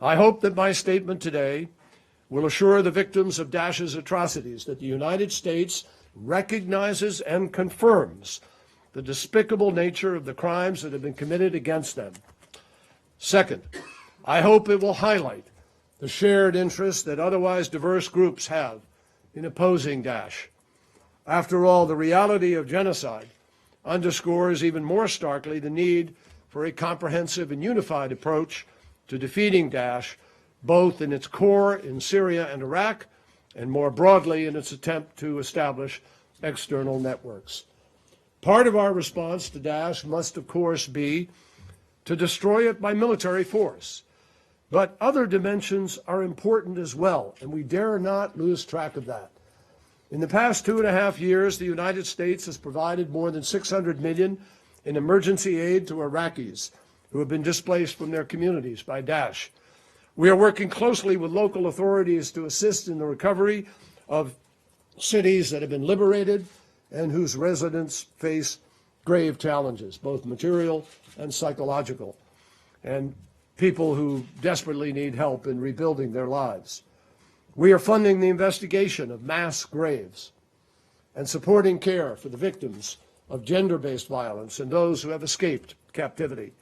I hope that my statement today will assure the victims of Daesh's atrocities that the United States recognizes and confirms the despicable nature of the crimes that have been committed against them. Second, I hope it will highlight the shared interests that otherwise diverse groups have in opposing Daesh. After all, the reality of genocide underscores even more starkly the need for a comprehensive and unified approach to defeating Daesh, both in its core in Syria and Iraq, and more broadly in its attempt to establish external networks. Part of our response to Daesh must, of course, be to destroy it by military force. But other dimensions are important as well, and we dare not lose track of that. In the past 2.5 years, the United States has provided more than $600 million in emergency aid to Iraqis who have been displaced from their communities by Daesh. We are working closely with local authorities to assist in the recovery of cities that have been liberated and whose residents face grave challenges, both material and psychological, and people who desperately need help in rebuilding their lives. We are funding the investigation of mass graves and supporting care for the victims of gender-based violence and those who have escaped captivity.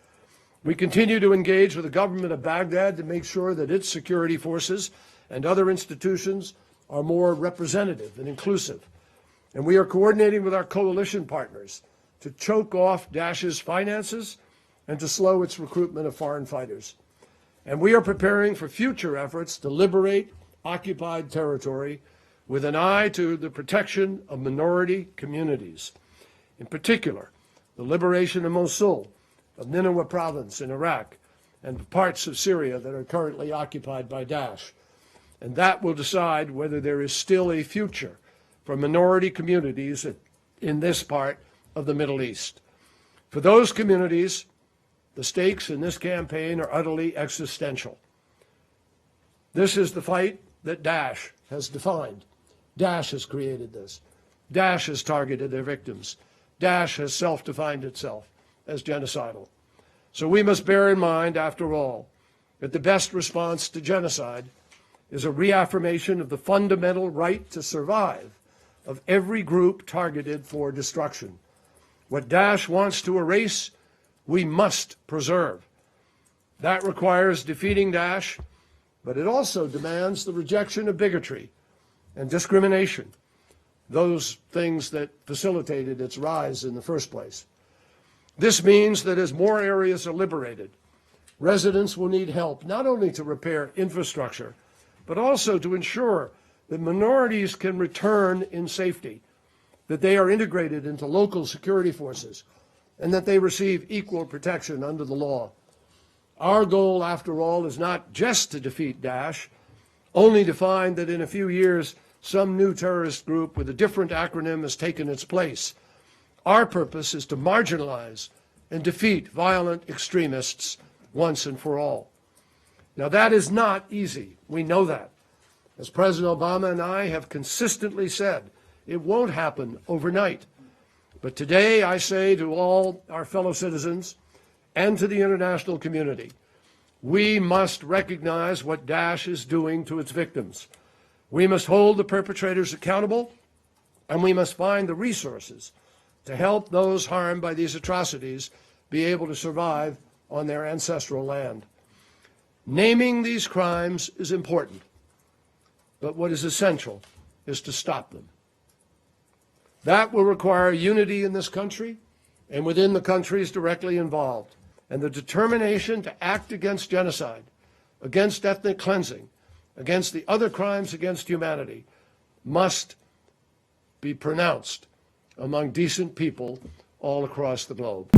We continue to engage with the government of Baghdad to make sure that its security forces and other institutions are more representative and inclusive. And we are coordinating with our coalition partners to choke off Daesh's finances and to slow its recruitment of foreign fighters. And we are preparing for future efforts to liberate occupied territory with an eye to the protection of minority communities. In particular, the liberation of Mosul, of Nineveh province in Iraq, and parts of Syria that are currently occupied by Daesh. And that will decide whether there is still a future for minority communities in this part of the Middle East. For those communities, the stakes in this campaign are utterly existential. This is the fight that Daesh has defined. Daesh has created this. Daesh has targeted their victims. Daesh has self-defined itself as genocidal. So we must bear in mind, after all, that the best response to genocide is a reaffirmation of the fundamental right to survive of every group targeted for destruction. What Daesh wants to erase, we must preserve. That requires defeating Daesh, but it also demands the rejection of bigotry and discrimination, those things that facilitated its rise in the first place. This means that as more areas are liberated, residents will need help not only to repair infrastructure, but also to ensure that minorities can return in safety, that they are integrated into local security forces, and that they receive equal protection under the law. Our goal, after all, is not just to defeat Daesh, only to find that in a few years some new terrorist group with a different acronym has taken its place. Our purpose is to marginalize and defeat violent extremists once and for all. Now, that is not easy. We know that. As President Obama and I have consistently said, it won't happen overnight. But today I say to all our fellow citizens and to the international community, we must recognize what Daesh is doing to its victims. We must hold the perpetrators accountable, and we must find the resources to help those harmed by these atrocities be able to survive on their ancestral land. Naming these crimes is important, but what is essential is to stop them. That will require unity in this country and within the countries directly involved, and the determination to act against genocide, against ethnic cleansing, against the other crimes against humanity must be pronounced among decent people all across the globe.